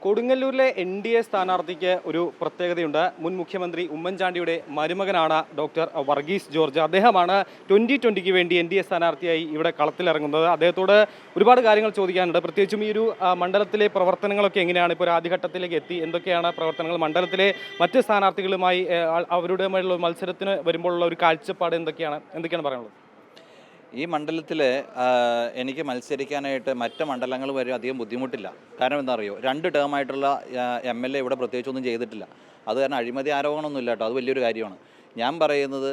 കൊടുങ്ങല്ലൂരിലെ NDA സ്ഥാനാർത്ഥിക്ക് ഒരു പ്രത്യേകതയുണ്ട്. മുൻ മുഖ്യമന്ത്രി ഉമ്മൻചാണ്ടിയുടെ മരുമകനാണ് ഡോക്ടർ വർഗീസ് ജോർജ്. അദ്ദേഹമാണ് 2020ക്ക് വേണ്ടി NDA സ്ഥാനാർത്ഥിയായി ഇവിടെ കളത്തിലിറങ്ങുന്നത്. അദ്ദേഹത്തോട് ഒരുപാട് കാര്യങ്ങൾ ചോദിക്കാനുണ്ട്. പ്രത്യേകിച്ചും ഈ ഒരു മണ്ഡലത്തിലെ പ്രവർത്തനങ്ങളൊക്കെ എങ്ങനെയാണ്? ഇപ്പോൾ ഒരു ആദ്യഘട്ടത്തിലേക്ക് എത്തി, എന്തൊക്കെയാണ് പ്രവർത്തനങ്ങൾ? മണ്ഡലത്തിലെ മറ്റ് സ്ഥാനാർത്ഥികളുമായി അവരുടെയുമായുള്ള മത്സരത്തിന് വരുമ്പോഴുള്ള ഒരു കാഴ്ചപ്പാട് എന്തൊക്കെയാണ് പറയാനുള്ളത്? ഈ മണ്ഡലത്തിൽ എനിക്ക് മത്സരിക്കാനായിട്ട് മറ്റ് മണ്ഡലങ്ങൾ വരെ അധികം ബുദ്ധിമുട്ടില്ല. കാരണം എന്താ അറിയോ, 2 ടേമായിട്ടുള്ള MLA ഇവിടെ പ്രത്യേകിച്ചൊന്നും ചെയ്തിട്ടില്ല. അത് കാരണം അഴിമതി ആരോപണമൊന്നും ഇല്ല കേട്ടോ, അത് വലിയൊരു കാര്യമാണ്. ഞാൻ പറയുന്നത്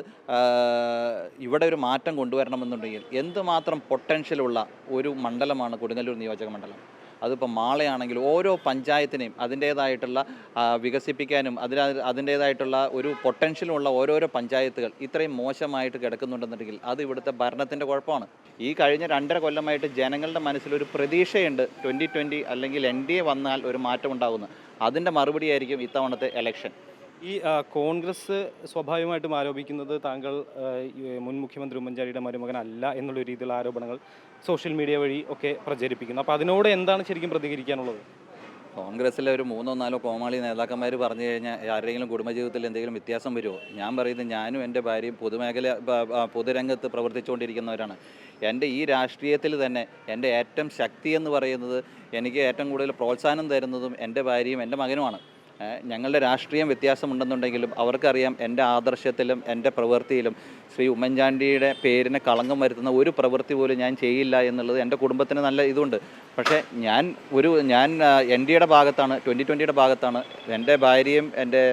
ഇവിടെ ഒരു മാറ്റം കൊണ്ടുവരണമെന്നുണ്ടെങ്കിൽ എന്തുമാത്രം പൊട്ടൻഷ്യലുള്ള ഒരു മണ്ഡലമാണ് കൊടുങ്ങല്ലൂർ നിയോജക മണ്ഡലം. അതിപ്പോൾ മാളയാണെങ്കിൽ ഓരോ പഞ്ചായത്തിനെയും അതിൻ്റേതായിട്ടുള്ള വികസിപ്പിക്കാനും അതിൻ്റേതായിട്ടുള്ള ഒരു പൊട്ടൻഷ്യലുള്ള ഓരോരോ പഞ്ചായത്തുകൾ ഇത്രയും മോശമായിട്ട് കിടക്കുന്നുണ്ടെന്നുണ്ടെങ്കിൽ അത് ഇവിടുത്തെ ഭരണത്തിൻ്റെ കുഴപ്പമാണ്. ഈ കഴിഞ്ഞ 2.5 കൊല്ലമായിട്ട് ജനങ്ങളുടെ മനസ്സിലൊരു പ്രതീക്ഷയുണ്ട് 2020 അല്ലെങ്കിൽ NDA വന്നാൽ ഒരു മാറ്റം ഉണ്ടാകുന്നു. അതിൻ്റെ മറുപടിയായിരിക്കും ഇത്തവണത്തെ ഇലക്ഷൻ. ഈ കോൺഗ്രസ് സ്വാഭാവികമായിട്ടും ആരോപിക്കുന്നത് താങ്കൾ മുൻ മുഖ്യമന്ത്രി ഉമ്മൻചാണ്ടിയുടെ മരുമകനല്ല എന്നുള്ള രീതിയിലുള്ള ആരോപണങ്ങൾ സോഷ്യൽ മീഡിയ വഴി ഒക്കെ പ്രചരിപ്പിക്കുന്നു. അപ്പോൾ അതിനോട് എന്താണ് ശരിക്കും പ്രതികരിക്കാനുള്ളത്? കോൺഗ്രസ്സിലെ ഒരു 3-4 കോമാളി നേതാക്കന്മാർ പറഞ്ഞു കഴിഞ്ഞാൽ ആരുടെയെങ്കിലും കുടുംബജീവിതത്തിൽ എന്തെങ്കിലും വ്യത്യാസം വരുമോ? ഞാൻ പറയുന്നത് ഞാനും എൻ്റെ ഭാര്യയും പൊതുരംഗത്ത് പ്രവർത്തിച്ചുകൊണ്ടിരിക്കുന്നവരാണ്. എൻ്റെ ഈ രാഷ്ട്രീയത്തിൽ തന്നെ എൻ്റെ ഏറ്റവും ശക്തി എന്ന് പറയുന്നത്, എനിക്ക് ഏറ്റവും കൂടുതൽ പ്രോത്സാഹനം തരുന്നതും എൻ്റെ ഭാര്യയും എൻ്റെ മകനുമാണ്. ഞങ്ങളുടെ രാഷ്ട്രീയം വ്യത്യാസമുണ്ടെന്നുണ്ടെങ്കിലും അവർക്കറിയാം എൻ്റെ ആദർശത്തിലും എൻ്റെ പ്രവൃത്തിയിലും ശ്രീ ഉമ്മൻചാണ്ടിയുടെ പേരിന് കളങ്കം വരുത്തുന്ന ഒരു പ്രവൃത്തി പോലും ഞാൻ ചെയ്യില്ല എന്നുള്ളത് എൻ്റെ കുടുംബത്തിന് നല്ല ഇതുണ്ട്. പക്ഷേ ഞാൻ NDAയുടെ ഭാഗത്താണ്, 2020യുടെ ഭാഗത്താണ്. എൻ്റെ ഭാര്യയും എൻ്റെ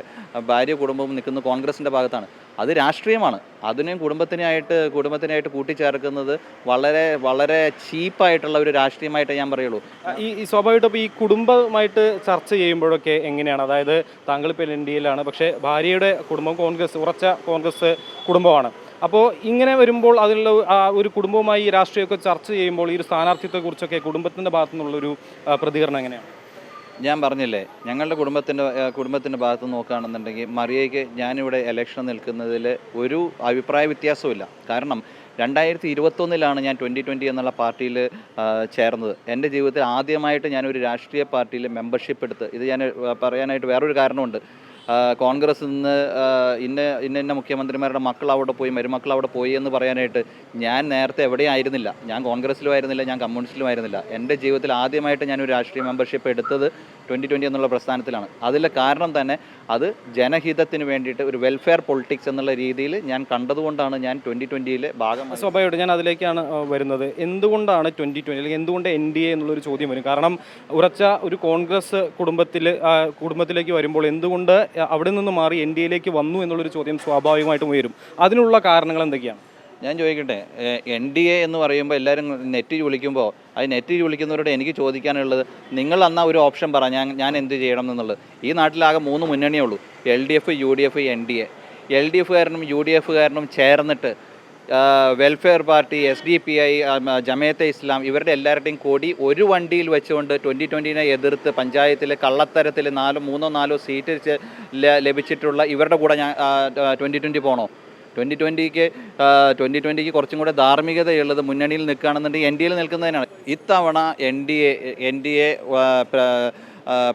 ഭാര്യ കുടുംബവും നിൽക്കുന്ന കോൺഗ്രസിൻ്റെ ഭാഗത്താണ്. അത് രാഷ്ട്രീയമാണ്. അതിനെയും കുടുംബത്തിനായിട്ട് കൂട്ടിച്ചേർക്കുന്നത് വളരെ വളരെ ചീപ്പായിട്ടുള്ള ഒരു രാഷ്ട്രീയമായിട്ടേ ഞാൻ പറയുള്ളൂ. ഈ സ്വാഭാവികമായിട്ടും ഈ കുടുംബമായിട്ട് ചർച്ച ചെയ്യുമ്പോഴൊക്കെ എങ്ങനെയാണ്? അതായത് താങ്കൾ ഇപ്പോൾ NDAയിലാണ്, പക്ഷേ ഭാര്യയുടെ കുടുംബം ഉറച്ച കോൺഗ്രസ് കുടുംബമാണ്. അപ്പോൾ ഇങ്ങനെ വരുമ്പോൾ അതിലുള്ള ഒരു കുടുംബവുമായി ഈ രാഷ്ട്രീയമൊക്കെ ചർച്ച ചെയ്യുമ്പോൾ ഈ ഒരു സ്ഥാനാർത്ഥിത്വത്തെക്കുറിച്ചൊക്കെ കുടുംബത്തിൻ്റെ ഭാഗത്തു നിന്നുള്ളൊരു പ്രതികരണം എങ്ങനെയാണ്? ഞാൻ പറഞ്ഞില്ലേ, ഞങ്ങളുടെ കുടുംബത്തിൻ്റെ ഭാഗത്ത് നോക്കുകയാണെന്നുണ്ടെങ്കിൽ മറിയയ്ക്ക് ഞാനിവിടെ ഇലക്ഷൻ നിൽക്കുന്നതിൽ ഒരു അഭിപ്രായ വ്യത്യാസമില്ല. കാരണം 2021 ഞാൻ 2020 എന്നുള്ള പാർട്ടിയിൽ ചേർന്നത്. എൻ്റെ ജീവിതത്തിൽ ആദ്യമായിട്ട് ഞാനൊരു രാഷ്ട്രീയ പാർട്ടിയിൽ മെമ്പർഷിപ്പ് എടുത്ത്, ഇത് ഞാൻ പറയാനായിട്ട് വേറൊരു കാരണമുണ്ട്. കോൺഗ്രസ് നിന്ന് ഇന്ന മുഖ്യമന്ത്രിമാരുടെ മക്കൾ അവിടെ പോയി, മരുമക്കൾ അവിടെ പോയി എന്ന് പറയാനായിട്ട് ഞാൻ നേരത്തെ എവിടെയും ആയിരുന്നില്ല. ഞാൻ കോൺഗ്രസ്സിലും ആയിരുന്നില്ല, ഞാൻ കമ്മ്യൂണിസ്റ്റിലും ആയിരുന്നില്ല. എൻ്റെ ജീവിതത്തിൽ ആദ്യമായിട്ട് ഞാനൊരു രാഷ്ട്രീയ മെമ്പർഷിപ്പ് എടുത്തത് 2020 എന്നുള്ള പ്രസ്ഥാനത്തിലാണ്. അതിലെ കാരണം തന്നെ അത് ജനഹിതത്തിന് വേണ്ടിയിട്ട് ഒരു വെൽഫെയർ പൊളിറ്റിക്സ് എന്നുള്ള രീതിയിൽ ഞാൻ കണ്ടതുകൊണ്ടാണ് ഞാൻ 2020യിലെ ഭാഗമായി. സ്വാഭാവികമായിട്ട് ഞാൻ അതിലേക്കാണ് വരുന്നത്. എന്തുകൊണ്ടാണ് 2020 അല്ലെങ്കിൽ എന്തുകൊണ്ട് NDA എന്നുള്ളൊരു ചോദ്യം വരും. കാരണം ഉറച്ച ഒരു കോൺഗ്രസ് കുടുംബത്തിലേക്ക് വരുമ്പോൾ എന്തുകൊണ്ട് അവിടെ നിന്ന് മാറി NDAയിലേക്ക് വന്നു എന്നുള്ളൊരു ചോദ്യം സ്വാഭാവികമായിട്ടും ഉയരും. അതിനുള്ള കാരണങ്ങൾ എന്തൊക്കെയാണ്? ഞാൻ ചോദിക്കട്ടെ, NDA എന്ന് പറയുമ്പോൾ എല്ലാവരും നെറ്റിൽ വിളിക്കുമ്പോൾ നെറ്റിൽ വിളിക്കുന്നവരോട് എനിക്ക് ചോദിക്കാനുള്ളത്, നിങ്ങൾ അന്നാ ഒരു ഓപ്ഷൻ പറ, ഞാൻ എന്ത് ചെയ്യണം എന്നുള്ളത്. ഈ നാട്ടിലാകെ 3 മുന്നണിയേ ഉള്ളൂ, LDF, UDF, NDA. LDFകാരനും UDFകാരനും ചേർന്നിട്ട് വെൽഫെയർ പാർട്ടി, SDPI, ജമാഅത്തെ ഇസ്ലാം ഇവരുടെ എല്ലാവരുടെയും കൂടി ഒരു വണ്ടിയിൽ വെച്ചുകൊണ്ട് 2020നെ എതിർത്ത് പഞ്ചായത്തിൽ കള്ളത്തരത്തിൽ 3-4 സീറ്റ് ലഭിച്ചിട്ടുള്ള ഇവരുടെ കൂടെ ഞാൻ 2020 പോകണോ? 2020ക്ക് കുറച്ചും കൂടെ ധാർമ്മികതയുള്ളത് മുന്നണിയിൽ നിൽക്കുകയാണെന്നുണ്ടെങ്കിൽ NDAയിൽ നിൽക്കുന്നതിനാണ്. ഇത്തവണ NDA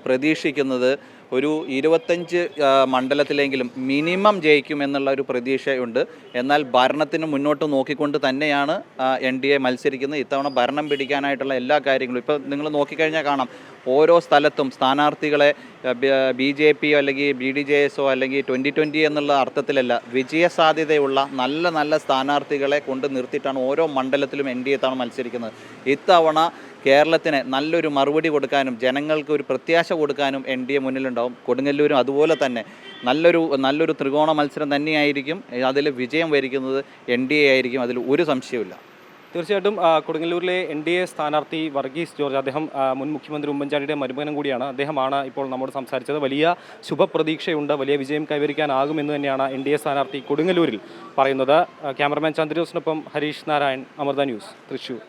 പ്രതീക്ഷിക്കുന്നത് ഒരു 25 മണ്ഡലത്തിലെങ്കിലും മിനിമം ജയിക്കുമെന്നുള്ള ഒരു പ്രതീക്ഷയുണ്ട്. എന്നാൽ ഭരണത്തിന് മുന്നോട്ട് നോക്കിക്കൊണ്ട് തന്നെയാണ് NDA മത്സരിക്കുന്നത്. ഇത്തവണ ഭരണം പിടിക്കാനായിട്ടുള്ള എല്ലാ കാര്യങ്ങളും ഇപ്പോൾ നിങ്ങൾ നോക്കിക്കഴിഞ്ഞാൽ കാണാം. ഓരോ സ്ഥലത്തും സ്ഥാനാർത്ഥികളെ BJP അല്ലെങ്കിൽ BDJS അല്ലെങ്കിൽ 2020 എന്നുള്ള അർത്ഥത്തിലല്ല, വിജയസാധ്യതയുള്ള നല്ല സ്ഥാനാർത്ഥികളെ കൊണ്ട് നിർത്തിയിട്ടാണ് ഓരോ മണ്ഡലത്തിലും NDA ഇത്തവണ മത്സരിക്കുന്നത്. ഇത്തവണ കേരളത്തിന് നല്ലൊരു മറുപടി കൊടുക്കാനും ജനങ്ങൾക്ക് ഒരു പ്രത്യാശ കൊടുക്കാനും NDA മുന്നിലുണ്ടാവും. കൊടുങ്ങല്ലൂരും അതുപോലെ തന്നെ നല്ലൊരു ത്രികോണ മത്സരം തന്നെയായിരിക്കും. അതിൽ വിജയം വരിക്കുന്നത് NDA ആയിരിക്കും, അതിൽ ഒരു സംശയവുമില്ല. തീർച്ചയായിട്ടും കൊടുങ്ങല്ലൂരിലെ NDA സ്ഥാനാർത്ഥി വർഗീസ് ജോർജ്, അദ്ദേഹം മുൻ മുഖ്യമന്ത്രി ഉമ്മൻചാണ്ടിയുടെ മരുമകനും കൂടിയാണ്. അദ്ദേഹമാണ് ഇപ്പോൾ നമ്മോട് സംസാരിച്ചത്. വലിയ ശുഭപ്രതീക്ഷയുണ്ട്, വലിയ വിജയം കൈവരിക്കാനാകുമെന്ന് തന്നെയാണ് NDA സ്ഥാനാർത്ഥി കൊടുങ്ങല്ലൂരിൽ പറയുന്നത്. ക്യാമറമാൻ ചന്ദ്രജോസിനൊപ്പം ഹരീഷ് നാരായൺ, അമൃത ന്യൂസ്, തൃശ്ശൂർ.